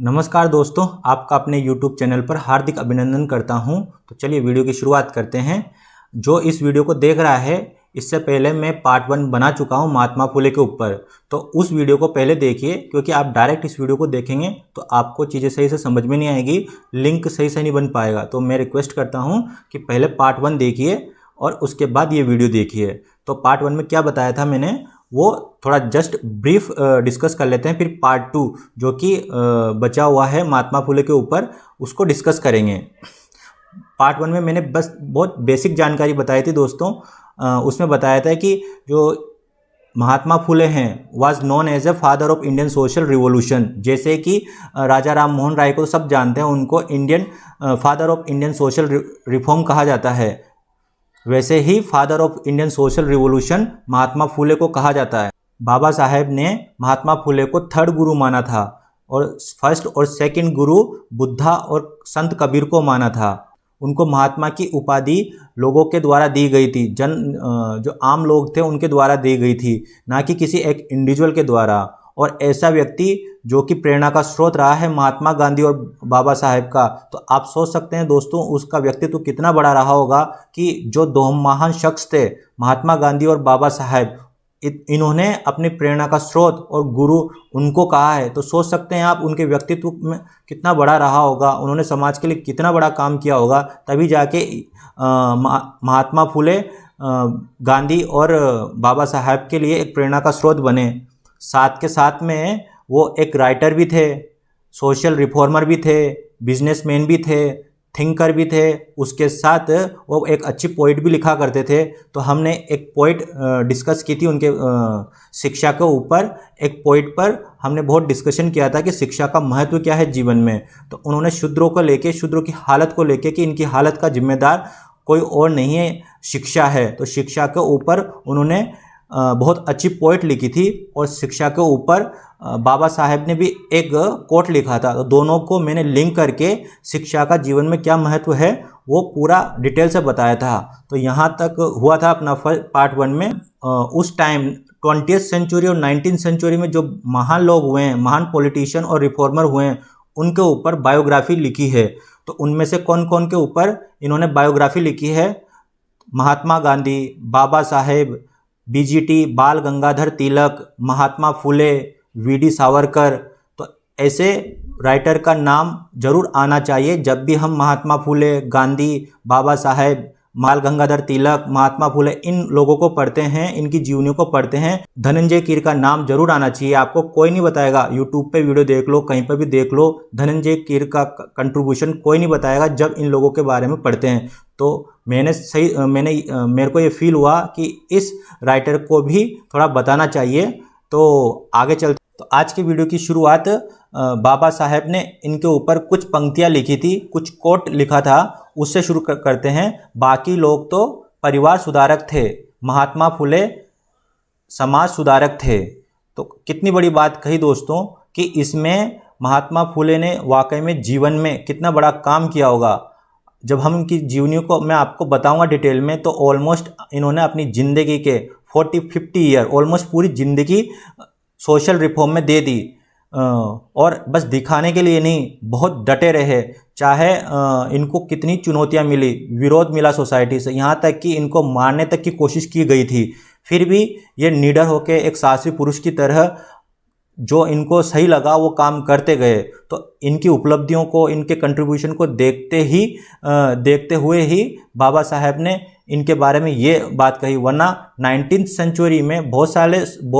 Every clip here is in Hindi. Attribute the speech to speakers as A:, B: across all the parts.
A: नमस्कार दोस्तों, आपका अपने YouTube चैनल पर हार्दिक अभिनंदन करता हूं। तो चलिए वीडियो की शुरुआत करते हैं। जो इस वीडियो को देख रहा है, इससे पहले मैं पार्ट 1 बना चुका हूं महात्मा फुले के ऊपर, तो उस वीडियो को पहले देखिए, क्योंकि आप डायरेक्ट इस वीडियो को देखेंगे तो आपको चीज़ें सही से समझ में नहीं आएगी, लिंक सही से नहीं बन पाएगा। तो मैं रिक्वेस्ट करता हूँ कि पहले पार्ट 1 देखिए और उसके बाद ये वीडियो देखिए। तो पार्ट 1 में क्या बताया था मैंने, वो थोड़ा जस्ट ब्रीफ डिस्कस कर लेते हैं। फिर पार्ट 2 जो कि बचा हुआ है महात्मा फुले के ऊपर, उसको डिस्कस करेंगे। पार्ट 1 में मैंने बस बहुत बेसिक जानकारी बताई थी दोस्तों। उसमें बताया था कि जो महात्मा फुले हैं was known as a father of Indian social revolution. जैसे कि राजा राम मोहन राय को सब जानते हैं, उनको Indian father of Indian social reform कहा जाता है, वैसे ही father of Indian social revolution Mahatma Phule को कहा जाता है। बाबा साहेब ने महात्मा फुले को थर्ड गुरु माना था और फर्स्ट और सेकंड गुरु बुद्धा और संत कबीर को माना था। उनको महात्मा की उपाधि लोगों के द्वारा दी गई थी, जो आम लोग थे उनके द्वारा दी गई थी, ना कि किसी एक इंडिविजुअल के द्वारा। और ऐसा व्यक्ति जो कि प्रेरणा का स्रोत रहा है महात्मा गांधी और बाबा साहेब का, तो आप सोच सकते हैं दोस्तों उसका व्यक्तित्व कितना बड़ा रहा होगा कि जो दो महान शख्स थे महात्मा गांधी और बाबा साहेब, इन्होंने अपनी प्रेरणा का स्रोत और गुरु उनको कहा है। तो सोच सकते हैं आप उनके व्यक्तित्व में कितना बड़ा रहा होगा, उन्होंने समाज के लिए कितना बड़ा काम किया होगा, तभी जाके महात्मा फुले गांधी और बाबा साहेब के लिए एक प्रेरणा का स्रोत बने। साथ के साथ में वो एक राइटर भी थे, सोशल रिफॉर्मर भी थे, बिजनेसमैन भी थे, थिंकर भी थे। उसके साथ वो एक अच्छी पोइट भी लिखा करते थे। तो हमने एक पोइट डिस्कस की थी उनके शिक्षा के ऊपर। एक पोइट पर हमने बहुत डिस्कशन किया था कि शिक्षा का महत्व क्या है जीवन में। तो उन्होंने शूद्रों को लेके, शूद्रों की हालत को लेके कि इनकी हालत का जिम्मेदार कोई और नहीं है, शिक्षा है। तो शिक्षा के ऊपर उन्होंने बहुत अच्छी पोइट लिखी थी और शिक्षा के ऊपर बाबा साहेब ने भी एक कोट लिखा था। तो दोनों को मैंने लिंक करके शिक्षा का जीवन में क्या महत्व है वो पूरा डिटेल से बताया था। तो यहाँ तक हुआ था अपना पार्ट 1 में। उस टाइम 20th सेंचुरी और 19th सेंचुरी में जो महान लोग हुए हैं, महान पॉलिटिशियन और रिफॉर्मर हुए हैं, उनके ऊपर बायोग्राफी लिखी है। तो उनमें से कौन कौन के ऊपर इन्होंने बायोग्राफी लिखी है? महात्मा गांधी, बाबा साहेब, बीजीटी, बाल गंगाधर तिलक, महात्मा फुले, वीडी सावरकर। तो ऐसे राइटर का नाम जरूर आना चाहिए जब भी हम महात्मा फुले, गांधी, बाबा साहेब, बाल गंगाधर तिलक, महात्मा फुले, इन लोगों को पढ़ते हैं, इनकी जीवनी को पढ़ते हैं। धनंजय कीर का नाम जरूर आना चाहिए। आपको कोई नहीं बताएगा, यूट्यूब पे वीडियो देख लो, कहीं पर भी देख लो, धनंजय कीर का कंट्रीब्यूशन कोई नहीं बताएगा जब इन लोगों के बारे में पढ़ते हैं। तो मेरे को ये फील हुआ कि इस राइटर को भी थोड़ा बताना चाहिए। तो आगे चलते। तो आज की वीडियो की शुरुआत बाबा साहेब ने इनके ऊपर कुछ पंक्तियां लिखी थी, कुछ कोट लिखा था, उससे शुरू करते हैं। बाकी लोग तो परिवार सुधारक थे, महात्मा फुले समाज सुधारक थे। तो कितनी बड़ी बात कही दोस्तों कि इसमें महात्मा फुले ने वाकई में जीवन में कितना बड़ा काम किया होगा। जब हम इनकी जीवनी को मैं आपको बताऊंगा डिटेल में, तो ऑलमोस्ट इन्होंने अपनी ज़िंदगी के 40-50 ईयर, ऑलमोस्ट पूरी ज़िंदगी सोशल रिफॉर्म में दे दी। और बस दिखाने के लिए नहीं, बहुत डटे रहे, चाहे इनको कितनी चुनौतियां मिली, विरोध मिला सोसाइटी से, यहाँ तक कि इनको मारने तक की कोशिश की गई थी, फिर भी ये निडर होकर एक साहसी पुरुष की तरह जो इनको सही लगा वो काम करते गए। तो इनकी उपलब्धियों को, इनके कंट्रीब्यूशन को देखते हुए ही बाबा साहेब ने इनके बारे में ये बात कही। वरना 19th सेंचुरी में बहुत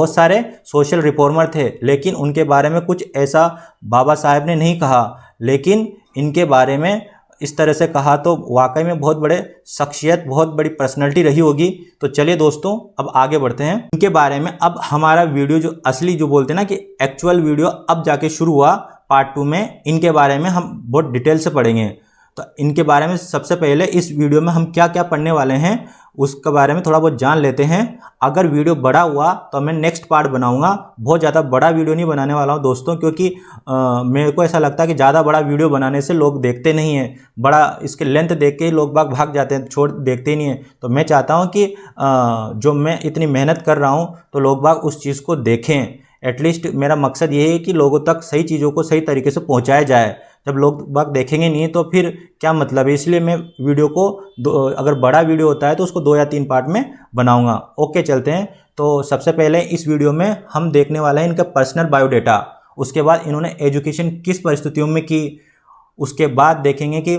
A: सारे सोशल रिफॉर्मर थे, लेकिन उनके बारे में कुछ ऐसा बाबा साहेब ने नहीं कहा। लेकिन इनके बारे में इस तरह से कहा तो वाकई में बहुत बड़े शख्सियत, बहुत बड़ी पर्सनैलिटी रही होगी। तो चलिए दोस्तों अब आगे बढ़ते हैं इनके बारे में। अब हमारा वीडियो जो असली, जो बोलते हैं ना कि एक्चुअल वीडियो, अब जाके शुरू हुआ पार्ट 2 में। इनके बारे में हम बहुत डिटेल से पढ़ेंगे। तो इनके बारे में सबसे पहले इस वीडियो में हम क्या क्या पढ़ने वाले हैं उसके बारे में थोड़ा बहुत जान लेते हैं। अगर वीडियो बड़ा हुआ तो मैं नेक्स्ट पार्ट बनाऊंगा। बहुत ज़्यादा बड़ा वीडियो नहीं बनाने वाला हूं दोस्तों, क्योंकि मेरे को ऐसा लगता है कि ज़्यादा बड़ा वीडियो बनाने से लोग देखते नहीं हैं। बड़ा इसके लेंथ देख के ही लोग भाग जाते हैं, देखते ही नहीं हैं। तो मैं चाहता हूँ कि जो मैं इतनी मेहनत कर रहा हूँ तो लोग उस चीज़ को देखें। एटलीस्ट मेरा मकसद ये है कि लोगों तक सही चीज़ों को सही तरीके से पहुंचाया जाए। जब लोग बाग देखेंगे नहीं तो फिर क्या मतलब है, इसलिए मैं वीडियो को अगर बड़ा वीडियो होता है तो उसको 2 या 3 पार्ट में बनाऊंगा। ओके, चलते हैं। तो सबसे पहले इस वीडियो में हम देखने वाले हैं इनका पर्सनल बायोडाटा, उसके बाद इन्होंने एजुकेशन किस परिस्थितियों में की, उसके बाद देखेंगे कि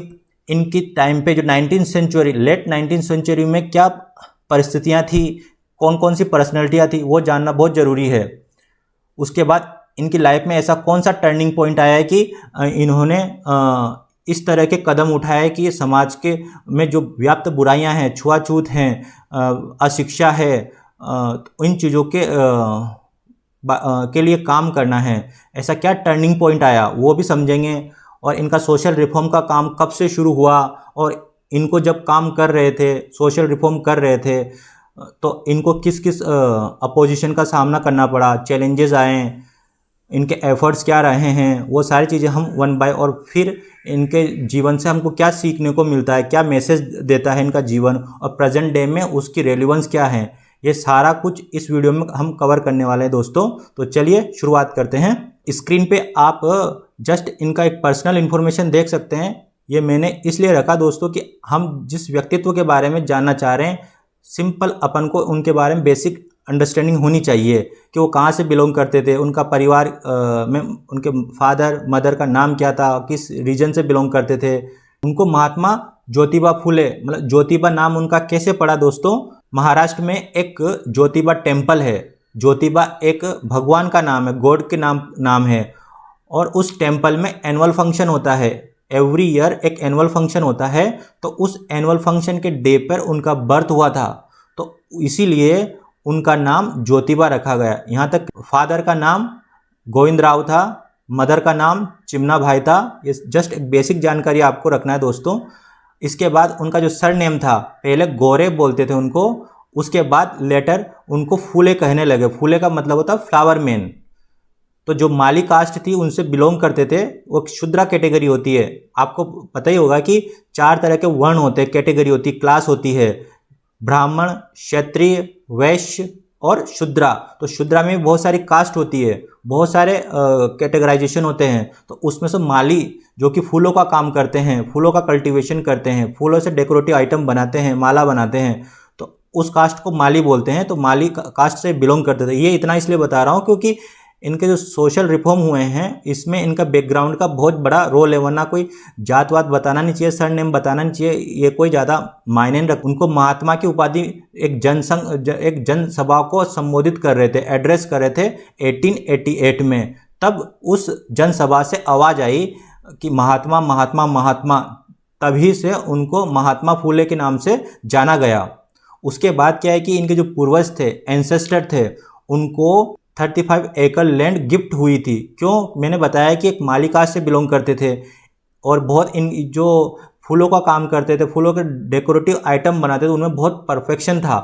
A: इनकी टाइम पे जो 19th century, late 19th century में क्या परिस्थितियाँ थी, कौन कौन सी पर्सनैलिटियाँ थी, वो जानना बहुत ज़रूरी है। उसके बाद इनकी लाइफ में ऐसा कौन सा टर्निंग पॉइंट आया है कि इन्होंने इस तरह के कदम उठाए कि समाज के में जो व्याप्त बुराइयां हैं, छुआछूत हैं, अशिक्षा है, इन चीज़ों के लिए काम करना है। ऐसा क्या टर्निंग पॉइंट आया वो भी समझेंगे। और इनका सोशल रिफॉर्म का काम कब से शुरू हुआ, और इनको जब काम कर रहे थे, सोशल रिफॉर्म कर रहे थे, तो इनको किस किस अपोजिशन का सामना करना पड़ा, चैलेंजेस आए, इनके एफर्ट्स क्या रहे हैं, वो सारी चीज़ें हम वन बाय, और फिर इनके जीवन से हमको क्या सीखने को मिलता है, क्या मैसेज देता है इनका जीवन, और प्रेजेंट डे में उसकी रेलिवेंस क्या है, ये सारा कुछ इस वीडियो में हम कवर करने वाले हैं दोस्तों। तो चलिए शुरुआत करते हैं। स्क्रीन पे आप जस्ट इनका एक पर्सनल इन्फॉर्मेशन देख सकते हैं। ये मैंने इसलिए रखा दोस्तों कि हम जिस व्यक्तित्व के बारे में जानना चाह रहे हैं, सिंपल अपन को उनके बारे में बेसिक अंडरस्टैंडिंग होनी चाहिए कि वो कहाँ से बिलोंग करते थे, उनका परिवार में उनके फादर मदर का नाम क्या था, किस रीजन से बिलोंग करते थे। उनको महात्मा ज्योतिबा फुले, मतलब ज्योतिबा नाम उनका कैसे पड़ा दोस्तों? महाराष्ट्र में एक ज्योतिबा टेम्पल है। ज्योतिबा एक भगवान का नाम है, गॉड के नाम है, और उस टेम्पल में एनुअल फंक्शन होता है। एवरी ईयर एक एनुअल फंक्शन होता है, तो उस एनुअल फंक्शन के डे पर उनका बर्थ हुआ था, तो इसीलिए उनका नाम ज्योतिबा रखा गया। यहाँ तक फादर का नाम गोविंद राव था, मदर का नाम चिमना भाई था। ये जस्ट एक बेसिक जानकारी आपको रखना है दोस्तों। इसके बाद उनका जो सर नेम था, पहले गोरे बोलते थे उनको, उसके बाद लेटर उनको फूले कहने लगे। फूले का मतलब होता है फ्लावर मैन। तो जो माली कास्ट थी उनसे बिलोंग करते थे, वो शूद्रा कैटेगरी होती है। आपको पता ही होगा कि 4 तरह के वर्ण होते हैं, कैटेगरी होती है, क्लास होती है, ब्राह्मण, क्षत्रिय, वैश्य और शूद्रा। तो शूद्रा में बहुत सारी कास्ट होती है, बहुत सारे कैटेगराइजेशन होते हैं। तो उसमें से माली जो कि फूलों का काम करते हैं, फूलों का कल्टीवेशन करते हैं, फूलों से डेकोरेटिव आइटम बनाते हैं, माला बनाते हैं, तो उस कास्ट को माली बोलते हैं। तो माली कास्ट से बिलोंग करते थे। ये इतना इसलिए बता रहा हूँ क्योंकि इनके जो सोशल रिफॉर्म हुए हैं इसमें इनका बैकग्राउंड का बहुत बड़ा रोल है, वरना कोई जात वात बताना नहीं चाहिए, सर नेम बताना नहीं चाहिए, ये कोई ज़्यादा मायने नहीं रख। उनको महात्मा की उपाधि एक जनसभा को संबोधित कर रहे थे, एड्रेस कर रहे थे 1888 में। तब उस जनसभा से आवाज़ आई कि महात्मा महात्मा महात्मा, तभी से उनको महात्मा फूले के नाम से जाना गया। उसके बाद क्या है कि इनके जो पूर्वज थे, एंसेस्टर थे, उनको 35 एकड़ लैंड गिफ्ट हुई थी। क्यों? मैंने बताया कि एक माली कास्ट से बिलोंग करते थे और बहुत इन जो फूलों का काम करते थे, फूलों के डेकोरेटिव आइटम बनाते थे, उनमें बहुत परफेक्शन था।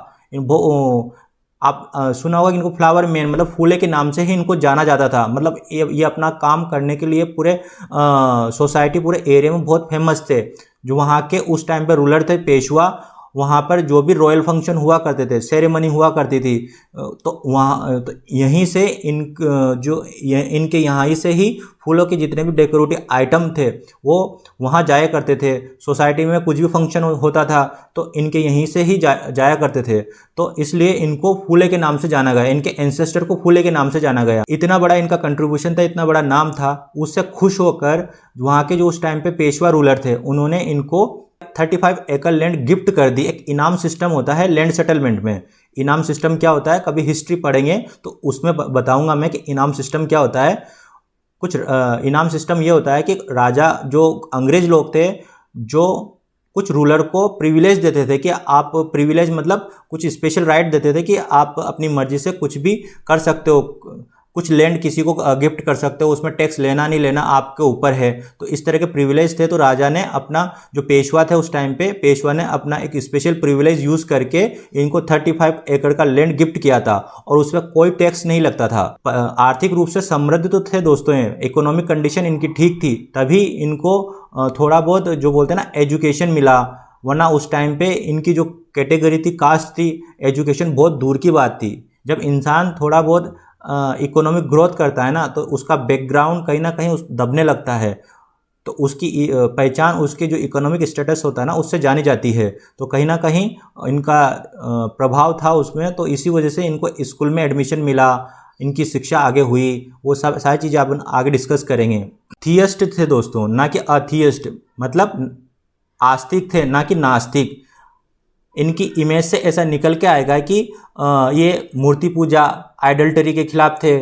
A: आप सुना होगा कि इनको फ्लावर मैन मतलब फूले के नाम से ही इनको जाना जाता था। मतलब ये अपना काम करने के लिए पूरे सोसाइटी, पूरे एरिया में बहुत फेमस थे। जो वहाँ के उस टाइम पे रूलर थे, पेशवा, वहाँ पर जो भी रॉयल फंक्शन हुआ करते थे, सेरेमनी हुआ करती थी, तो वहाँ तो यहीं से इनके यहाँ से ही फूलों के जितने भी डेकोरेटिव आइटम थे वो वहाँ जाया करते थे। सोसाइटी में कुछ भी फंक्शन होता था तो इनके यहीं से ही जाया करते थे। तो इसलिए इनको फूले के नाम से जाना गया, इनके एंसेस्टर को फूले के नाम से जाना गया। इतना बड़ा इनका कंट्रीब्यूशन था, इतना बड़ा नाम था। उससे खुश होकर वहाँ के जो उस टाइम पे पेशवा रूलर थे, उन्होंने इनको 35 एकड़ लैंड गिफ्ट कर दी। एक इनाम सिस्टम होता है लैंड सेटलमेंट में। इनाम सिस्टम क्या होता है, कभी हिस्ट्री पढ़ेंगे तो उसमें बताऊंगा मैं कि इनाम सिस्टम क्या होता है। कुछ इनाम सिस्टम ये होता है कि राजा, जो अंग्रेज लोग थे, जो कुछ रूलर को प्रिविलेज देते थे कि आप, प्रिविलेज मतलब कुछ स्पेशल राइट देते थे कि आप अपनी मर्जी से कुछ भी कर सकते हो, कुछ लैंड किसी को गिफ्ट कर सकते हो, उसमें टैक्स लेना नहीं लेना आपके ऊपर है। तो इस तरह के प्रिविलेज थे। तो राजा ने अपना, जो पेशवा थे उस टाइम पे, पेशवा ने अपना एक स्पेशल प्रिविलेज यूज़ करके इनको 35 एकड़ का लैंड गिफ्ट किया था और उसमें कोई टैक्स नहीं लगता था। आर्थिक रूप से समृद्ध तो थे दोस्तों, इकोनॉमिक कंडीशन इनकी ठीक थी, तभी इनको थोड़ा बहुत जो बोलते हैं ना एजुकेशन मिला। वरना उस टाइम पे इनकी जो कैटेगरी थी, कास्ट थी, एजुकेशन बहुत दूर की बात थी। जब इंसान थोड़ा बहुत इकोनॉमिक ग्रोथ करता है ना, तो उसका बैकग्राउंड कहीं ना कहीं दबने लगता है, तो उसकी पहचान उसके जो इकोनॉमिक स्टेटस होता है ना उससे जानी जाती है। तो कहीं ना कहीं इनका प्रभाव था उसमें, तो इसी वजह से इनको स्कूल में एडमिशन मिला, इनकी शिक्षा आगे हुई, वो सब सारी चीज़ें अपन आगे डिस्कस करेंगे। थियस्ट थे दोस्तों, ना कि अथियस्ट, मतलब आस्तिक थे ना कि नास्तिक। इनकी इमेज से ऐसा निकल के आएगा कि ये मूर्ति पूजा, आइडल्टरी के खिलाफ थे,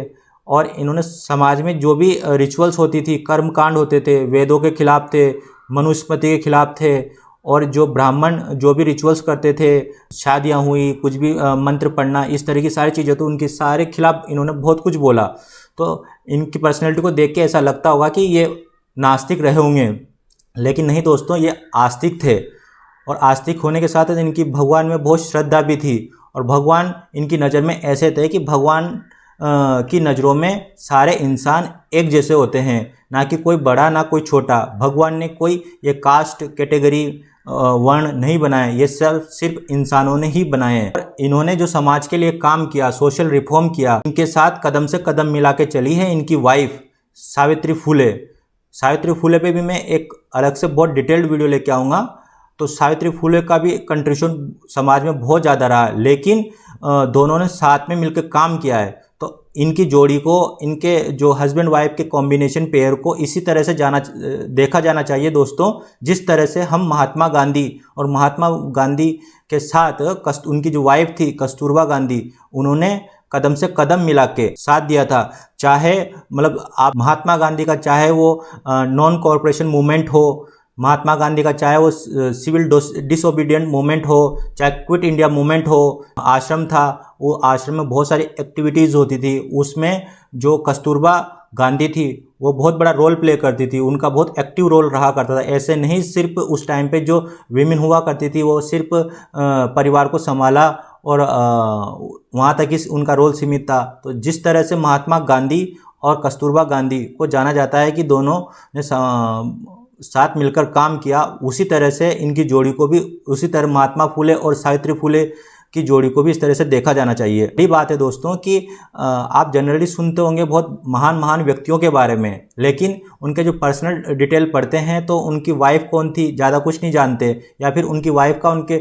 A: और इन्होंने समाज में जो भी रिचुअल्स होती थी, कर्म कांड होते थे, वेदों के खिलाफ थे, मनुस्मृति के खिलाफ थे, और जो ब्राह्मण जो भी रिचुअल्स करते थे, शादियाँ हुई, कुछ भी मंत्र पढ़ना, इस तरह की सारी चीज़ें, तो उनके सारे खिलाफ इन्होंने बहुत कुछ बोला। तो इनकी पर्सनैलिटी को देख के ऐसा लगता होगा कि ये नास्तिक रहे होंगे, लेकिन नहीं दोस्तों, ये आस्तिक थे। और आस्तिक होने के साथ इनकी भगवान में बहुत श्रद्धा भी थी, और भगवान इनकी नज़र में ऐसे थे कि भगवान की नज़रों में सारे इंसान एक जैसे होते हैं, ना कि कोई बड़ा ना कोई छोटा। भगवान ने कोई ये कास्ट कैटेगरी वर्ण नहीं बनाए, ये सब सिर्फ इंसानों ने ही बनाए हैं। इन्होंने जो समाज के लिए काम किया, सोशल रिफॉर्म किया, इनके साथ कदम से कदम मिला के चली है इनकी वाइफ सावित्री फुले। सावित्री फुले पे भी मैं एक अलग से बहुत डिटेल्ड वीडियो लेके आऊँगा। तो सावित्री फुले का भी कंट्रीब्यूशन समाज में बहुत ज़्यादा रहा, लेकिन दोनों ने साथ में मिलकर काम किया है। तो इनकी जोड़ी को, इनके जो हस्बैंड वाइफ के कॉम्बिनेशन पेयर को इसी तरह से देखा जाना चाहिए दोस्तों, जिस तरह से हम महात्मा गांधी, और महात्मा गांधी के साथ उनकी जो वाइफ थी कस्तूरबा गांधी, उन्होंने कदम से कदम मिला के साथ दिया था। चाहे मतलब आप महात्मा गांधी का चाहे वो नॉन कॉरपोरेशन मूवमेंट हो, महात्मा गांधी का चाहे वो सिविल डिसोबीडियंट मूवमेंट हो, चाहे क्विट इंडिया मूवमेंट हो, आश्रम था, वो आश्रम में बहुत सारी एक्टिविटीज़ होती थी, उसमें जो कस्तूरबा गांधी थी वो बहुत बड़ा रोल प्ले करती थी, उनका बहुत एक्टिव रोल रहा करता था। ऐसे नहीं सिर्फ उस टाइम पे जो वीमेन हुआ करती थी वो सिर्फ परिवार को संभाला और वहाँ तक ही उनका रोल सीमित था। तो जिस तरह से महात्मा गांधी और कस्तूरबा गांधी को जाना जाता है कि दोनों ने साथ मिलकर काम किया, उसी तरह से इनकी जोड़ी को भी, उसी तरह महात्मा फुले और सावित्री फुले की जोड़ी को भी इस तरह से देखा जाना चाहिए। यही बात है दोस्तों कि आप जनरली सुनते होंगे बहुत महान महान व्यक्तियों के बारे में, लेकिन उनके जो पर्सनल डिटेल पढ़ते हैं तो उनकी वाइफ कौन थी ज़्यादा कुछ नहीं जानते, या फिर उनकी वाइफ का उनके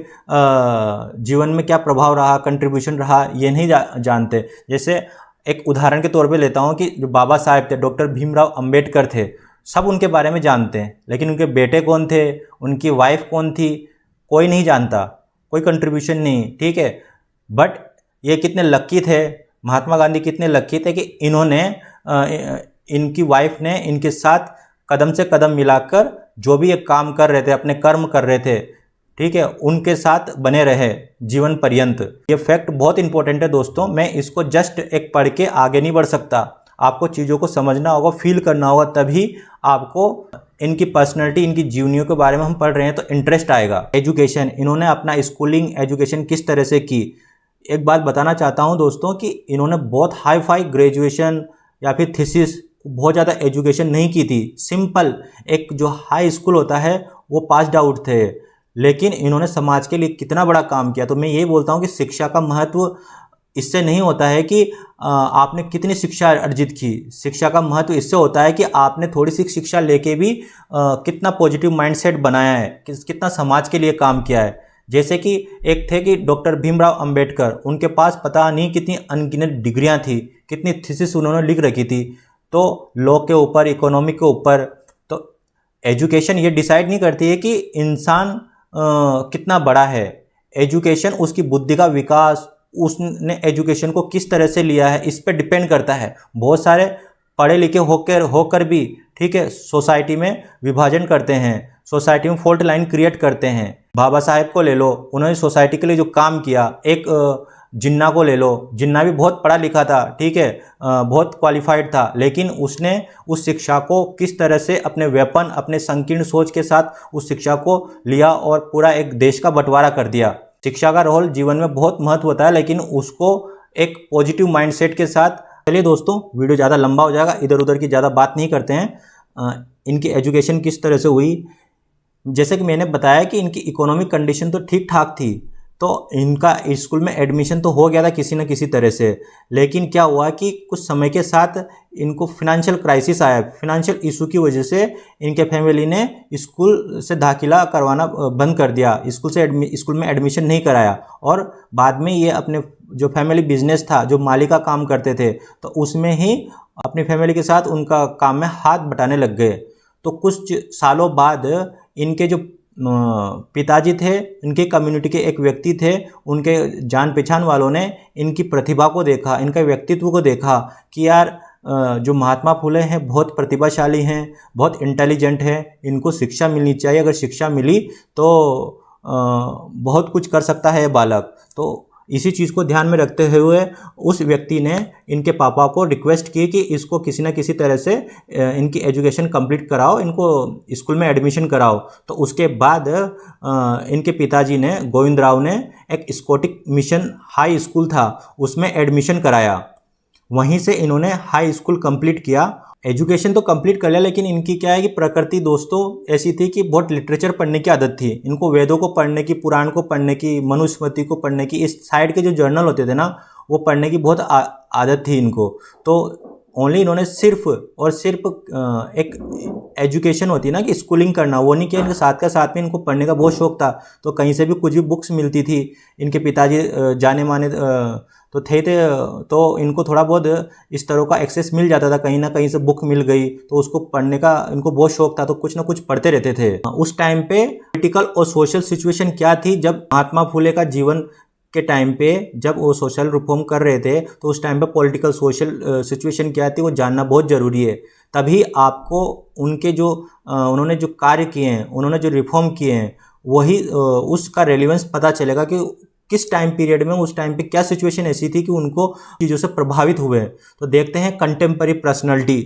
A: जीवन में क्या प्रभाव रहा, कंट्रीब्यूशन रहा, ये नहीं जानते। जैसे एक उदाहरण के तौर पर लेता हूँ कि जो बाबा साहेब थे, डॉक्टर भीमराव अम्बेडकर थे, सब उनके बारे में जानते हैं, लेकिन उनके बेटे कौन थे, उनकी वाइफ कौन थी, कोई नहीं जानता, कोई कंट्रीब्यूशन नहीं, ठीक है। बट ये कितने लक्की थे, महात्मा गांधी कितने लक्की थे कि इन्होंने इनकी वाइफ ने इनके साथ कदम से कदम मिलाकर जो भी ये काम कर रहे थे, अपने कर्म कर रहे थे, ठीक है, उनके साथ बने रहे जीवन पर्यंत। ये फैक्ट बहुत इंपॉर्टेंट है दोस्तों, मैं इसको जस्ट एक पढ़ के आगे नहीं बढ़ सकता, आपको चीज़ों को समझना होगा, फील करना होगा, तभी आपको इनकी पर्सनैलिटी, इनकी जीवनियों के बारे में हम पढ़ रहे हैं तो इंटरेस्ट आएगा। एजुकेशन, इन्होंने अपना स्कूलिंग एजुकेशन किस तरह से की, एक बात बताना चाहता हूं दोस्तों कि इन्होंने बहुत हाई फाई ग्रेजुएशन या फिर थीसिस, बहुत ज़्यादा एजुकेशन नहीं की थी, सिंपल एक जो हाई स्कूल होता है वो पास्ड आउट थे, लेकिन इन्होंने समाज के लिए कितना बड़ा काम किया। तो मैं ये बोलता हूँ कि शिक्षा का महत्व इससे नहीं होता है कि आपने कितनी शिक्षा अर्जित की, शिक्षा का महत्व इससे होता है कि आपने थोड़ी सी शिक्षा लेके भी कितना पॉजिटिव माइंडसेट बनाया है, कितना समाज के लिए काम किया है। जैसे कि एक थे कि डॉक्टर भीमराव अंबेडकर, उनके पास पता नहीं कितनी अनगिनत डिग्रियां थी, कितनी थीसिस उन्होंने लिख रखी थी, तो लॉ के ऊपर, इकोनॉमी के ऊपर। तो एजुकेशन ये डिसाइड नहीं करती है कि इंसान कितना बड़ा है, एजुकेशन उसकी बुद्धि का विकास, उसने एजुकेशन को किस तरह से लिया है, इस पर डिपेंड करता है। बहुत सारे पढ़े लिखे होकर भी, ठीक है, सोसाइटी में विभाजन करते हैं, सोसाइटी में फॉल्ट लाइन क्रिएट करते हैं। बाबा साहेब को ले लो, उन्होंने सोसाइटी के लिए जो काम किया। एक जिन्ना को ले लो, जिन्ना भी बहुत पढ़ा लिखा था, ठीक है, बहुत क्वालिफाइड था, लेकिन उसने उस शिक्षा को किस तरह से अपने वेपन, अपने संकीर्ण सोच के साथ उस शिक्षा को लिया और पूरा एक देश का बंटवारा कर दिया। शिक्षा का रोल जीवन में बहुत महत्व होता है, लेकिन उसको एक पॉजिटिव माइंडसेट के साथ। चलिए दोस्तों, वीडियो ज़्यादा लंबा हो जाएगा, इधर उधर की ज़्यादा बात नहीं करते हैं। इनकी एजुकेशन किस तरह से हुई, जैसे कि मैंने बताया कि इनकी इकोनॉमिक कंडीशन तो ठीक ठाक थी, तो इनका स्कूल में एडमिशन तो हो गया था किसी न किसी तरह से, लेकिन क्या हुआ कि कुछ समय के साथ इनको फिनेंशियल क्राइसिस आया। फिनेंशियल इशू की वजह से इनके फैमिली ने स्कूल से दाखिला करवाना बंद कर दिया, स्कूल में एडमिशन नहीं कराया। और बाद में ये अपने जो फैमिली बिजनेस था, जो माली का काम करते थे, तो उसमें ही अपनी फैमिली के साथ उनका काम में हाथ बटाने लग गए। तो कुछ सालों बाद इनके जो पिताजी थे, इनके कम्युनिटी के एक व्यक्ति थे, उनके जान पहचान वालों ने इनकी प्रतिभा को देखा, इनका व्यक्तित्व को देखा कि यार जो महात्मा फुले हैं बहुत प्रतिभाशाली हैं, बहुत इंटेलिजेंट हैं, इनको शिक्षा मिलनी चाहिए। अगर शिक्षा मिली तो बहुत कुछ कर सकता है ये बालक। तो इसी चीज़ को ध्यान में रखते हुए उस व्यक्ति ने इनके पापा को रिक्वेस्ट की कि इसको किसी न किसी तरह से इनकी एजुकेशन कंप्लीट कराओ, इनको स्कूल में एडमिशन कराओ। तो उसके बाद इनके पिताजी ने, गोविंद राव ने, एक स्कॉटिक मिशन हाई स्कूल था उसमें एडमिशन कराया। वहीं से इन्होंने हाई स्कूल कंप्लीट किया। एजुकेशन तो कंप्लीट कर लिया, लेकिन इनकी क्या है कि प्रकृति दोस्तों ऐसी थी कि बहुत लिटरेचर पढ़ने की आदत थी इनको। वेदों को पढ़ने की, पुराण को पढ़ने की, मनुस्मृति को पढ़ने की, इस साइड के जो जर्नल होते थे ना, वो पढ़ने की बहुत आदत थी इनको। तो ओनली इन्होंने सिर्फ और सिर्फ एक एजुकेशन होती है ना कि स्कूलिंग करना, वो नहीं किया। इनके साथ का साथ में इनको पढ़ने का बहुत शौक था। तो कहीं से भी कुछ भी बुक्स मिलती थी, इनके पिताजी जाने माने तो थे तो इनको थोड़ा बहुत इस तरह का एक्सेस मिल जाता था। कहीं ना कहीं से बुक मिल गई तो उसको पढ़ने का इनको बहुत शौक था, तो कुछ ना कुछ पढ़ते रहते थे। उस टाइम पे पॉलिटिकल और सोशल सिचुएशन क्या थी, जब महात्मा फुले का जीवन के टाइम पे, जब वो सोशल रिफॉर्म कर रहे थे, तो उस टाइम पे पॉलिटिकल सोशल सिचुएशन क्या थी वो जानना बहुत ज़रूरी है। तभी आपको उनके जो उन्होंने जो कार्य किए हैं, उन्होंने जो रिफॉर्म किए हैं, वही उसका रेलिवेंस पता चलेगा कि किस टाइम पीरियड में, उस टाइम पे क्या सिचुएशन ऐसी थी कि उनको चीज़ों से प्रभावित हुए। तो देखते हैं कंटेम्पररी पर्सनैलिटी।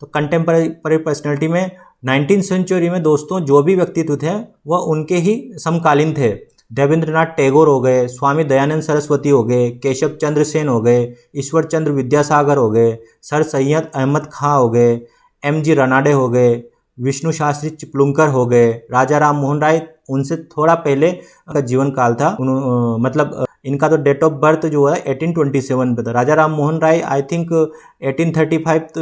A: तो कंटेम्पररी पर्सनैलिटी में 19वीं सेंचुरी में दोस्तों जो भी व्यक्तित्व थे वह उनके ही समकालीन थे। देवेंद्रनाथ टैगोर हो गए, स्वामी दयानंद सरस्वती हो गए, केशव चंद्र सेन हो गए, ईश्वर चंद्र विद्यासागर हो गए, सर सैयद अहमद खां हो गए, MG रनाडे हो गए, विष्णु शास्त्री चिपलुंकर हो गए, राजा राम मोहन राय उनसे थोड़ा पहले का जीवन काल था। मतलब इनका तो डेट ऑफ बर्थ जो है 1827 पे था। राजा राम मोहन राय आई थिंक 1835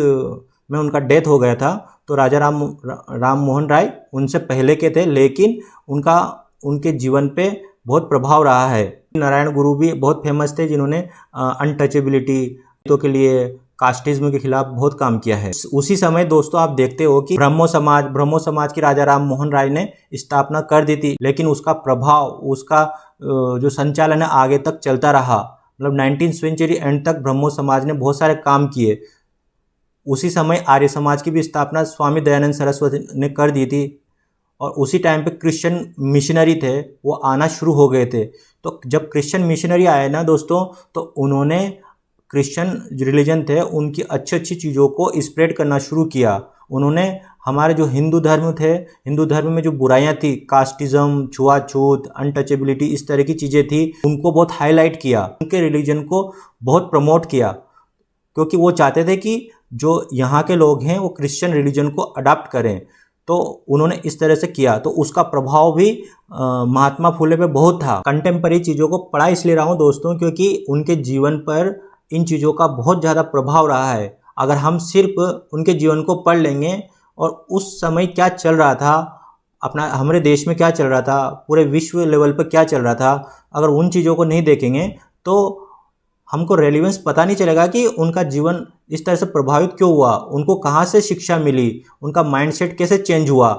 A: में उनका डेथ हो गया था। तो राजा राम मोहन राय उनसे पहले के थे, लेकिन उनके जीवन पे बहुत प्रभाव रहा है। नारायण गुरु भी बहुत फेमस थे, जिन्होंने अनटचेबिलिटी तो के लिए, कास्टिज्म के खिलाफ बहुत काम किया है। उसी समय दोस्तों आप देखते हो कि ब्रह्मो समाज की राजा राम मोहन राय ने स्थापना कर दी थी, लेकिन उसका प्रभाव, उसका जो संचालन है आगे तक चलता रहा। मतलब 19वीं सेंचुरी एंड तक ब्रह्मो समाज ने बहुत सारे काम किए। उसी समय आर्य समाज की भी स्थापना स्वामी दयानंद सरस्वती ने कर दी थी। और उसी टाइम पे क्रिश्चियन मिशनरी थे, वो आना शुरू हो गए थे। तो जब क्रिश्चियन मिशनरी आए ना दोस्तों, तो उन्होंने क्रिश्चियन रिलीजन थे उनकी अच्छी चीज़ों को स्प्रेड करना शुरू किया। उन्होंने हमारे जो हिंदू धर्म थे, हिंदू धर्म में जो बुराइयां थी, कास्टिज्म, छुआछूत, अनटचेबिलिटी, इस तरह की चीज़ें थी, उनको बहुत हाईलाइट किया, उनके रिलीजन को बहुत प्रमोट किया, क्योंकि वो चाहते थे कि जो यहाँ के लोग हैं वो क्रिश्चियन रिलीजन को अडॉप्ट करें। तो उन्होंने इस तरह से किया, तो उसका प्रभाव भी महात्मा फुले पे बहुत था। कंटेम्पररी चीज़ों को पढ़ा इसलिए रहा हूँ दोस्तों, क्योंकि उनके जीवन पर इन चीज़ों का बहुत ज़्यादा प्रभाव रहा है। अगर हम सिर्फ उनके जीवन को पढ़ लेंगे और उस समय क्या चल रहा था, हमारे देश में क्या चल रहा था, पूरे विश्व लेवल पर क्या चल रहा था, अगर उन चीज़ों को नहीं देखेंगे तो हमको रेलिवेंस पता नहीं चलेगा कि उनका जीवन इस तरह से प्रभावित क्यों हुआ, उनको कहाँ से शिक्षा मिली, उनका माइंडसेट कैसे चेंज हुआ।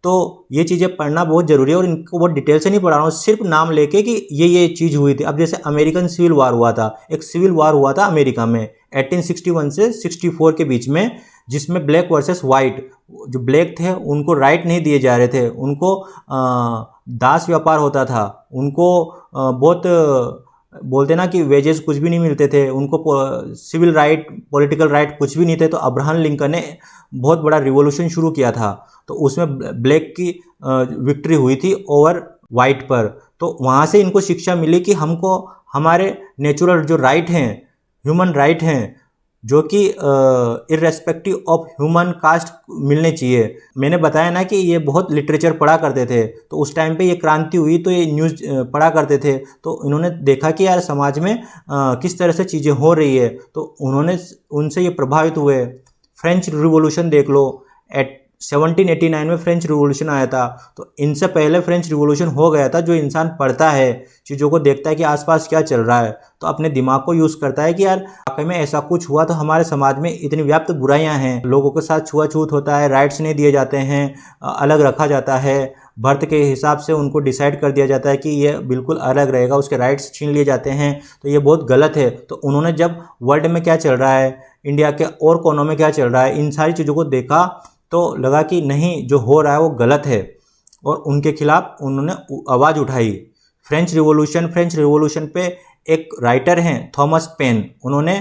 A: तो ये चीज़ें पढ़ना बहुत ज़रूरी है। और इनको बहुत डिटेल से नहीं पढ़ा रहा हूँ, सिर्फ नाम लेके कि ये चीज़ हुई थी। अब जैसे अमेरिकन सिविल वार हुआ था, एक सिविल वार हुआ था अमेरिका में 1861 से 64 के बीच में, जिसमें ब्लैक वर्सेस वाइट, जो ब्लैक थे उनको राइट नहीं दिए जा रहे थे, उनको दास व्यापार होता था, उनको बहुत बोलते ना कि वेजेस कुछ भी नहीं मिलते थे, उनको सिविल राइट, पॉलिटिकल राइट कुछ भी नहीं थे। तो अब्राहम लिंकन ने बहुत बड़ा रिवॉल्यूशन शुरू किया था, तो उसमें ब्लैक की विक्ट्री हुई थी ओवर वाइट पर। तो वहाँ से इनको शिक्षा मिली कि हमको हमारे नेचुरल जो राइट हैं, ह्यूमन राइट हैं, जो कि इर्रेस्पेक्टिव ऑफ ह्यूमन कास्ट मिलने चाहिए। मैंने बताया ना कि ये बहुत लिटरेचर पढ़ा करते थे, तो उस टाइम पे ये क्रांति हुई तो ये न्यूज़ पढ़ा करते थे, तो इन्होंने देखा कि यार समाज में किस तरह से चीज़ें हो रही है, तो उन्होंने उनसे ये प्रभावित हुए। फ्रेंच रिवॉल्यूशन देख लो, 1789 में फ्रेंच रिवॉल्यूशन आया था, तो इनसे पहले फ्रेंच रिवॉल्यूशन हो गया था। जो इंसान पढ़ता है, चीज़ों को देखता है कि आसपास क्या चल रहा है, तो अपने दिमाग को यूज़ करता है कि यार वाकई में ऐसा कुछ हुआ, तो हमारे समाज में इतनी व्याप्त बुराइयां हैं, लोगों के साथ छुआछूत होता है, राइट्स नहीं दिए जाते हैं, अलग रखा जाता है, बर्थ के हिसाब से उनको डिसाइड कर दिया जाता है कि ये बिल्कुल अलग रहेगा, उसके राइट्स छीन लिए जाते हैं, तो ये बहुत गलत है। तो उन्होंने जब वर्ल्ड में क्या चल रहा है, इंडिया के और कोनों में क्या चल रहा है, इन सारी चीज़ों को देखा तो लगा कि नहीं, जो हो रहा है वो गलत है, और उनके खिलाफ उन्होंने आवाज़ उठाई। फ्रेंच रिवॉल्यूशन पे एक राइटर हैं थॉमस पेन, उन्होंने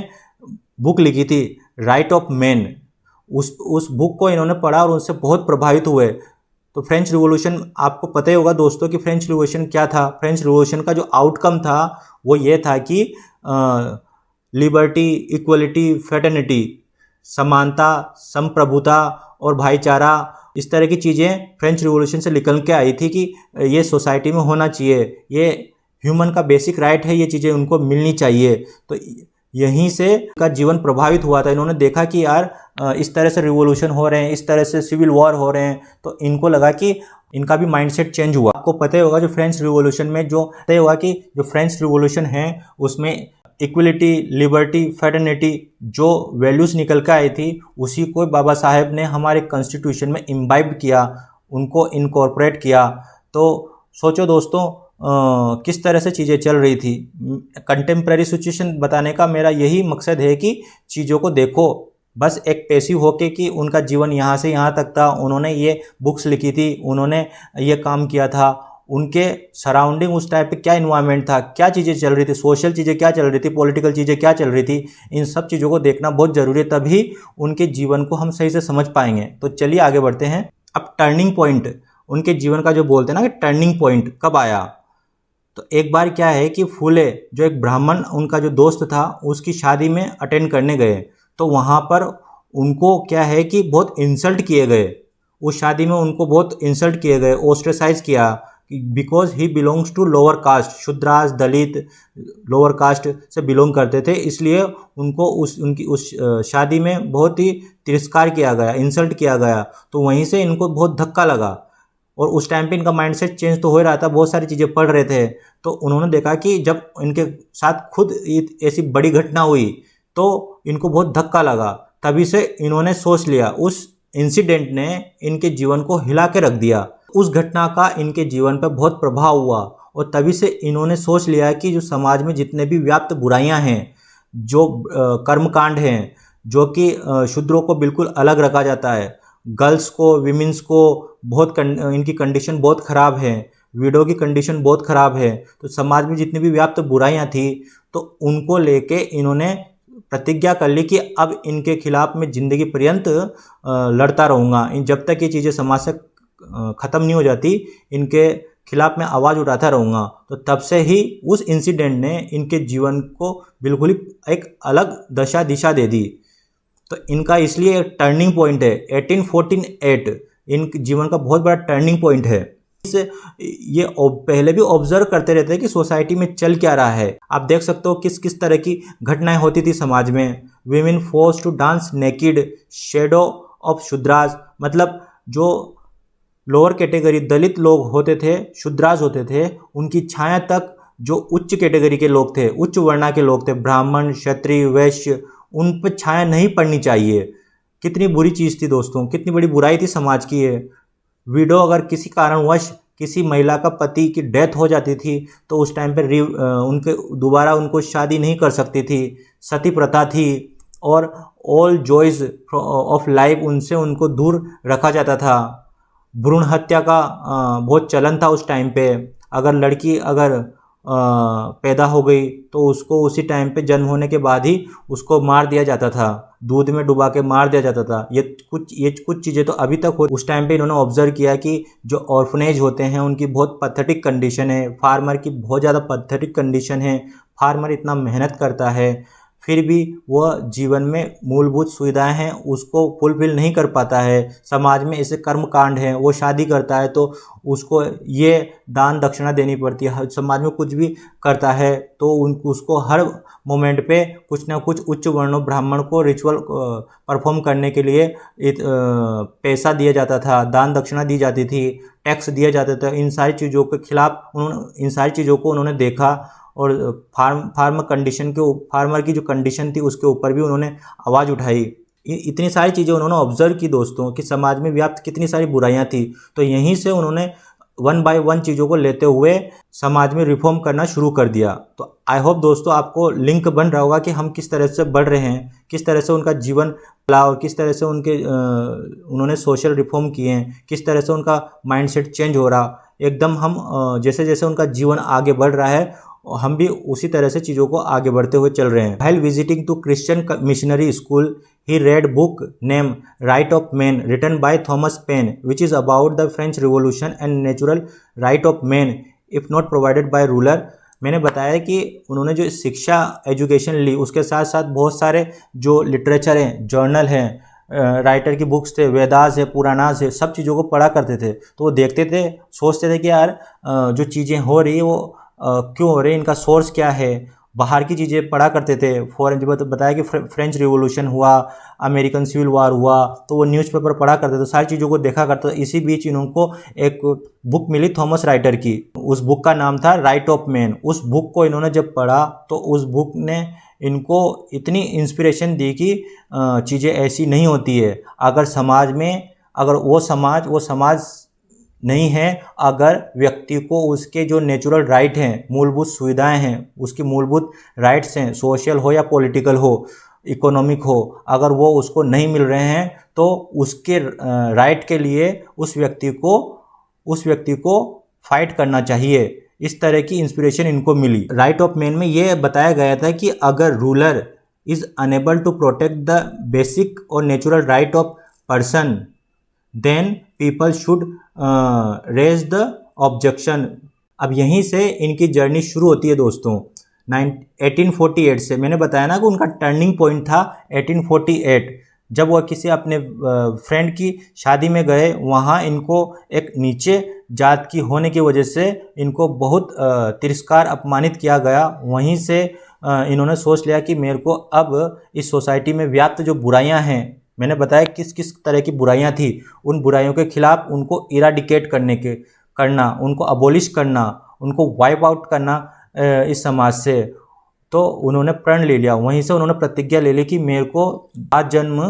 A: बुक लिखी थी राइट ऑफ मैन। उस बुक को इन्होंने पढ़ा और उनसे बहुत प्रभावित हुए। तो फ्रेंच रिवॉल्यूशन आपको पता ही होगा दोस्तों कि फ्रेंच रिवॉल्यूशन क्या था। फ्रेंच रिवॉल्यूशन का जो आउटकम था वो ये था कि लिबर्टी, इक्वलिटी, फ्रेटर्निटी, समानता, संप्रभुता और भाईचारा, इस तरह की चीज़ें फ्रेंच रिवॉल्यूशन से निकल के आई थी कि ये सोसाइटी में होना चाहिए, ये ह्यूमन का बेसिक राइट है, ये चीज़ें उनको मिलनी चाहिए। तो यहीं से का जीवन प्रभावित हुआ था। इन्होंने देखा कि यार इस तरह से रिवॉल्यूशन हो रहे हैं, इस तरह से सिविल वॉर हो रहे हैं, तो इनको लगा कि इनका भी माइंडसेट चेंज हुआ। आपको पता ही होगा जो फ्रेंच रिवॉल्यूशन में जो तय हुआ कि जो फ्रेंच रिवॉल्यूशन है उसमें इक्वलिटी, लिबर्टी, फ्रेटर्निटी जो वैल्यूज़ निकल के आई थी, उसी को बाबा साहेब ने हमारे कॉन्स्टिट्यूशन में इम्बाइब किया, उनको इनकॉर्पोरेट किया। तो सोचो दोस्तों किस तरह से चीज़ें चल रही थी। कंटेम्प्रेरी सिचुएशन बताने का मेरा यही मकसद है कि चीज़ों को देखो, बस एक पैसिव होके कि उनका जीवन यहाँ से यहाँ तक था, उन्होंने ये बुक्स लिखी थी, उन्होंने ये काम किया था, उनके सराउंडिंग उस टाइप पे क्या इन्वायरमेंट था, क्या चीज़ें चल रही थी, सोशल चीज़ें क्या चल रही थी, पॉलिटिकल चीज़ें क्या चल रही थी, इन सब चीज़ों को देखना बहुत ज़रूरी है, तभी उनके जीवन को हम सही से समझ पाएंगे। तो चलिए आगे बढ़ते हैं। अब टर्निंग पॉइंट उनके जीवन का जो बोलते हैं ना कि टर्निंग पॉइंट कब आया, तो एक बार क्या है कि फूले जो एक ब्राह्मण उनका जो दोस्त था उसकी शादी में अटेंड करने गए, तो वहाँ पर उनको क्या है कि बहुत इंसल्ट किए गए। उस शादी में उनको बहुत इंसल्ट किए गए, ओस्ट्रेसाइज किया, because he belongs to lower caste, Shudras, Dalit, lower caste से बिलोंग करते थे, इसलिए उनको उनकी उस शादी में बहुत ही तिरस्कार किया गया, इंसल्ट किया गया। तो वहीं से इनको बहुत धक्का लगा, और उस टाइम पे इनका माइंडसेट चेंज तो हो रहा था, बहुत सारी चीज़ें पढ़ रहे थे। तो उन्होंने देखा कि जब इनके साथ खुद ऐसी बड़ी घटना हुई तो इनको बहुत धक्का लगा, तभी से इन्होंने सोच लिया, उस इंसिडेंट ने इनके जीवन को हिला के रख दिया। उस घटना का इनके जीवन पर बहुत प्रभाव हुआ, और तभी से इन्होंने सोच लिया कि जो समाज में जितने भी व्याप्त बुराइयां हैं, जो कर्मकांड हैं, जो कि शूद्रों को बिल्कुल अलग रखा जाता है, गर्ल्स को, विमेंस को बहुत इनकी कंडीशन बहुत ख़राब है, विडो की कंडीशन बहुत ख़राब है, तो समाज में जितनी भी व्याप्त बुराइयां थी, तो उनको लेके इन्होंने प्रतिज्ञा कर ली कि अब इनके खिलाफ मैं ज़िंदगी पर्यंत लड़ता रहूँगा, जब तक ये चीज़ें समाज से ख़त्म नहीं हो जाती, इनके खिलाफ मैं आवाज़ उठाता रहूँगा। तो तब से ही उस इंसिडेंट ने इनके जीवन को बिल्कुल ही एक अलग दिशा दे दी। तो इनका इसलिए एक टर्निंग पॉइंट है, 1848 इनके जीवन का बहुत बड़ा टर्निंग पॉइंट है। ये पहले भी ऑब्जर्व करते रहते हैं कि सोसाइटी में चल क्या रहा है। आप देख सकते हो किस किस तरह की घटनाएं होती थी समाज में। Women force to dance naked, shadow of Shudras, मतलब जो लोअर कैटेगरी दलित लोग होते थे, शूद्रास होते थे, उनकी छाया तक जो उच्च कैटेगरी के लोग थे, उच्च वर्णा के लोग थे, ब्राह्मण, क्षत्रिय, वैश्य, उन पर छाया नहीं पड़नी चाहिए। कितनी बुरी चीज़ थी दोस्तों, कितनी बड़ी बुराई थी समाज की ये। विडो अगर किसी कारणवश किसी महिला का पति की डेथ हो जाती थी तो उस टाइम पर उनके दोबारा उनको शादी नहीं कर सकती थी, सती प्रथा थी, और ऑल जॉयज़ ऑफ लाइफ उनसे उनको दूर रखा जाता था। भ्रूण हत्या का बहुत चलन था उस टाइम पे। अगर लड़की पैदा हो गई तो उसको उसी टाइम पे जन्म होने के बाद ही उसको मार दिया जाता था, दूध में डुबा के मार दिया जाता था। ये कुछ चीज़ें तो अभी तक हो। उस टाइम पे इन्होंने ऑब्जर्व किया कि जो ऑर्फनेज होते हैं उनकी बहुत पैथेटिक कंडीशन है, फार्मर की बहुत ज़्यादा पैथेटिक कंडीशन है, फार्मर इतना मेहनत करता है, फिर भी वह जीवन में मूलभूत सुविधाएं हैं उसको फुलफिल नहीं कर पाता है। समाज में ऐसे कर्म कांड हैं, वो शादी करता है तो उसको ये दान दक्षिणा देनी पड़ती है। समाज में कुछ भी करता है तो उसको हर मोमेंट पे कुछ ना कुछ उच्च वर्णों ब्राह्मण को रिचुअल परफॉर्म करने के लिए पैसा दिया जाता था, दान दक्षिणा दी जाती थी, टैक्स दिया जाता था। इन सारी चीज़ों के खिलाफ इन सारी चीज़ों को उन्होंने देखा और फार्मर की जो कंडीशन थी उसके ऊपर भी उन्होंने आवाज़ उठाई। इतनी सारी चीज़ें उन्होंने ऑब्जर्व की दोस्तों कि समाज में व्याप्त कितनी सारी बुराइयां थी। तो यहीं से उन्होंने वन बाय वन चीज़ों को लेते हुए समाज में रिफॉर्म करना शुरू कर दिया। तो आई होप दोस्तों आपको लिंक बन रहा होगा कि हम किस तरह से बढ़ रहे हैं, किस तरह से उनका जीवन चला और किस तरह से उन्होंने सोशल रिफॉर्म किए हैं, किस तरह से उनका माइंडसेट चेंज हो रहा। एकदम हम जैसे जैसे उनका जीवन आगे बढ़ रहा है हम भी उसी तरह से चीज़ों को आगे बढ़ते हुए चल रहे हैं। While visiting to Christian missionary school, he read book named Right of Man written by Thomas Paine, which is about the French Revolution and natural right of man if not provided by ruler। मैंने बताया कि उन्होंने जो शिक्षा एजुकेशन ली उसके साथ साथ बहुत सारे जो लिटरेचर हैं, जर्नल हैं, राइटर की बुक्स थे, वेदास है, पुराणास है, सब चीज़ों को पढ़ा करते थे। तो वो देखते थे, सोचते थे कि यार जो चीज़ें हो रही है वो क्यों हो रही है, इनका सोर्स क्या है। बाहर की चीज़ें पढ़ा करते थे। फॉरेन जब बताया कि फ्रेंच रिवोल्यूशन हुआ, अमेरिकन सिविल वार हुआ, तो वो न्यूज़पेपर पढ़ा करते थे, सारी चीज़ों को देखा करते थे। इसी बीच इनको एक बुक मिली थॉमस राइटर की, उस बुक का नाम था राइट ऑफ मैन। उस बुक को इन्होंने जब पढ़ा तो उस बुक ने इनको इतनी इंस्पिरेशन दी कि चीज़ें ऐसी नहीं होती है। अगर समाज में अगर वो समाज नहीं है, अगर व्यक्ति को उसके जो नेचुरल राइट हैं, मूलभूत सुविधाएं हैं, उसकी मूलभूत राइट्स हैं, सोशल हो या पॉलिटिकल हो, इकोनॉमिक हो, अगर वो उसको नहीं मिल रहे हैं तो उसके राइट के लिए उस व्यक्ति को फाइट करना चाहिए। इस तरह की इंस्पिरेशन इनको मिली। राइट ऑफ मैन में ये बताया गया था कि अगर ruler is unable to protect the basic और natural right of person then people should raise the objection. अब यहीं से इनकी जर्नी शुरू होती है दोस्तों 1848 से। मैंने बताया ना कि उनका टर्निंग पॉइंट था 1848, जब वह किसी अपने फ्रेंड की शादी में गए। वहाँ इनको एक नीचे जात की होने की वजह से इनको बहुत तिरस्कार अपमानित किया गया। वहीं से इन्होंने सोच लिया कि मेरे को अब इस सोसाइटी में व्याप्त जो बुराइयां हैं, मैंने बताया किस किस तरह की बुराइयां थी, उन बुराइयों के खिलाफ उनको इराडिकेट करना, उनको अबोलिश करना, उनको वाइप आउट करना इस समाज से। तो उन्होंने प्रण ले लिया। वहीं से उन्होंने प्रतिज्ञा ले ली कि मेरे को आज जन्म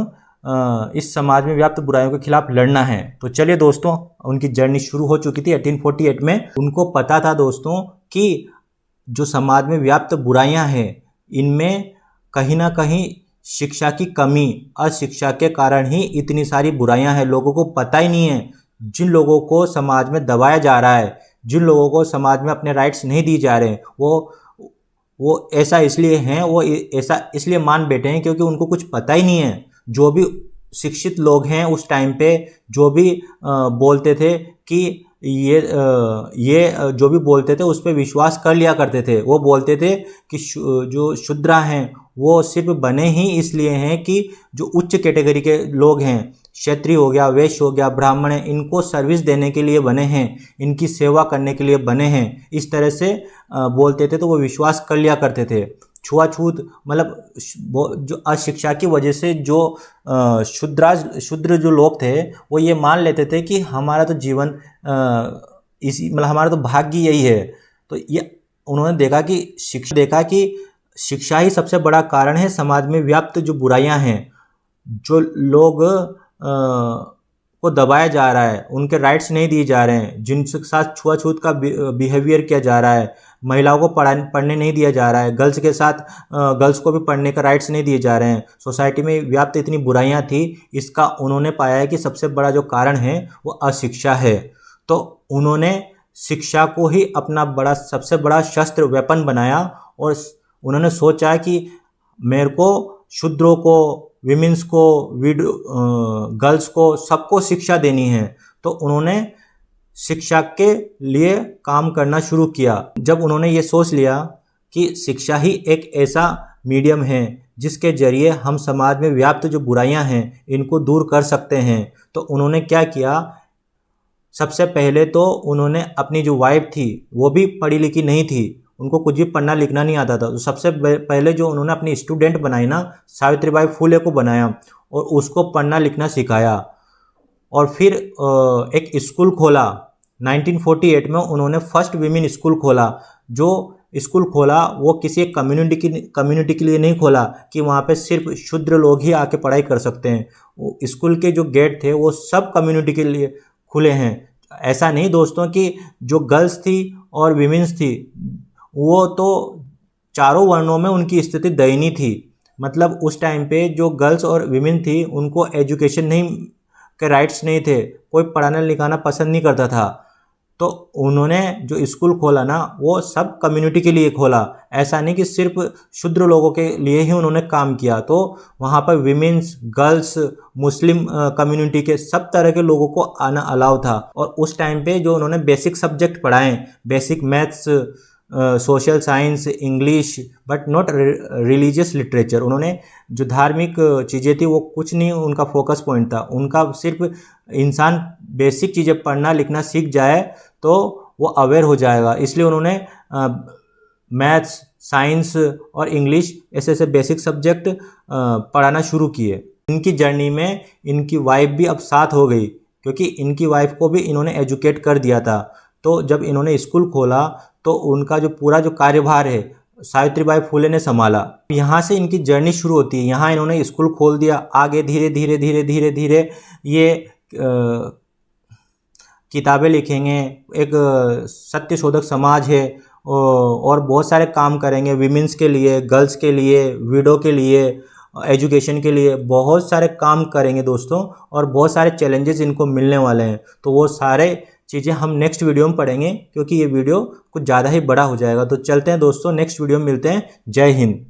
A: इस समाज में व्याप्त बुराइयों के खिलाफ लड़ना है। तो चलिए दोस्तों, उनकी जर्नी शुरू हो चुकी थी 1848 में। उनको पता था दोस्तों कि जो समाज में व्याप्त बुराइयां हैं, इनमें कहीं ना कहीं शिक्षा की कमी, अशिक्षा के कारण ही इतनी सारी बुराइयां हैं। लोगों को पता ही नहीं है। जिन लोगों को समाज में दबाया जा रहा है, जिन लोगों को समाज में अपने राइट्स नहीं दिए जा रहे हैं, वो ऐसा इसलिए हैं, वो ऐसा इसलिए मान बैठे हैं क्योंकि उनको कुछ पता ही नहीं है। जो भी शिक्षित लोग हैं उस टाइम पे जो भी बोलते थे कि ये जो भी बोलते थे उस पर विश्वास कर लिया करते थे। वो बोलते थे कि जो शूद्रा हैं वो सिर्फ बने ही इसलिए हैं कि जो उच्च कैटेगरी के लोग हैं, क्षत्रिय हो गया, वैश्य हो गया, ब्राह्मण है, इनको सर्विस देने के लिए बने हैं, इनकी सेवा करने के लिए बने हैं। इस तरह से बोलते थे तो वो विश्वास कर लिया करते थे। छुआछूत मतलब जो अशिक्षा की वजह से जो शूद्र जो लोग थे वो ये मान लेते थे कि हमारा तो जीवन हमारा तो भाग्य यही है। तो ये उन्होंने देखा कि शिक्षा ही सबसे बड़ा कारण है समाज में व्याप्त जो बुराइयां हैं, जो लोग को दबाया जा रहा है, उनके राइट्स नहीं दिए जा रहे हैं, जिनके साथ छुआछूत का बिहेवियर किया जा रहा है, महिलाओं को पढ़ने नहीं दिया जा रहा है, गर्ल्स के साथ गर्ल्स को भी पढ़ने का राइट्स नहीं दिए जा रहे हैं, सोसाइटी में व्याप्त इतनी बुराइयां थी। इसका उन्होंने पाया है कि सबसे बड़ा जो कारण है वो अशिक्षा है। तो उन्होंने शिक्षा को ही अपना सबसे बड़ा शस्त्र, वेपन बनाया और उन्होंने सोचा कि मेरे को शूद्रों को, विमेंस को, गर्ल्स को, सबको शिक्षा देनी है। तो उन्होंने शिक्षा के लिए काम करना शुरू किया। जब उन्होंने ये सोच लिया कि शिक्षा ही एक ऐसा मीडियम है जिसके जरिए हम समाज में व्याप्त जो बुराइयां हैं इनको दूर कर सकते हैं। तो उन्होंने क्या किया, सबसे पहले तो उन्होंने अपनी जो वाइफ थी वो भी पढ़ी लिखी नहीं थी, उनको कुछ भी पढ़ना लिखना नहीं आता था। तो सबसे पहले जो उन्होंने अपनी स्टूडेंट बनाई ना, सावित्रीबाई फुले को बनाया और उसको पढ़ना लिखना सिखाया। और फिर एक स्कूल खोला 1948 में, उन्होंने फर्स्ट वीमेन स्कूल खोला। जो स्कूल खोला वो किसी एक कम्युनिटी के लिए नहीं खोला कि वहाँ पे सिर्फ शूद्र लोग ही आके पढ़ाई कर सकते हैं। वो स्कूल के जो गेट थे वो सब कम्युनिटी के लिए खुले हैं। ऐसा नहीं दोस्तों कि जो गर्ल्स थी और विमेंस थी वो तो चारों वर्णों में उनकी स्थिति दयनीय थी। मतलब उस टाइम पे जो गर्ल्स और विमेन थी उनको एजुकेशन नहीं के राइट्स नहीं थे, कोई पढ़ाना लिखाना पसंद नहीं करता था। तो उन्होंने जो स्कूल खोला ना वो सब कम्युनिटी के लिए खोला, ऐसा नहीं कि सिर्फ शूद्र लोगों के लिए ही उन्होंने काम किया। तो वहाँ पर विमेंस, गर्ल्स, मुस्लिम कम्युनिटी के सब तरह के लोगों को आना अलाउ था। और उस टाइम पे जो उन्होंने बेसिक सब्जेक्ट पढ़ाए, basic maths, social science, English, but not religious literature. उन्होंने जो धार्मिक चीज़ें थी वो कुछ नहीं उनका फोकस पॉइंट था। उनका सिर्फ इंसान बेसिक चीज़ें पढ़ना लिखना सीख जाए तो वो अवेयर हो जाएगा, इसलिए उन्होंने मैथ्स, साइंस और इंग्लिश ऐसे ऐसे बेसिक सब्जेक्ट पढ़ाना शुरू किए। इनकी जर्नी में इनकी वाइफ भी अब साथ हो गई, क्योंकि इनकी वाइफ को भी इन्होंने एजुकेट कर दिया था। तो जब इन्होंने स्कूल खोला तो उनका जो पूरा जो कार्यभार है सावित्रीबाई फुले ने संभाला। यहाँ से इनकी जर्नी शुरू होती है। यहाँ इन्होंने स्कूल खोल दिया, आगे धीरे धीरे धीरे धीरे धीरे ये किताबें लिखेंगे, एक सत्य शोधक समाज है और बहुत सारे काम करेंगे विमेंस के लिए, गर्ल्स के लिए, विडो के लिए, एजुकेशन के लिए बहुत सारे काम करेंगे दोस्तों। और बहुत सारे चैलेंजेस इनको मिलने वाले हैं। तो वो सारे चीज़ें हम नेक्स्ट वीडियो में पढ़ेंगे, क्योंकि ये वीडियो कुछ ज़्यादा ही बड़ा हो जाएगा। तो चलते हैं दोस्तों, नेक्स्ट वीडियो में मिलते हैं। जय हिंद।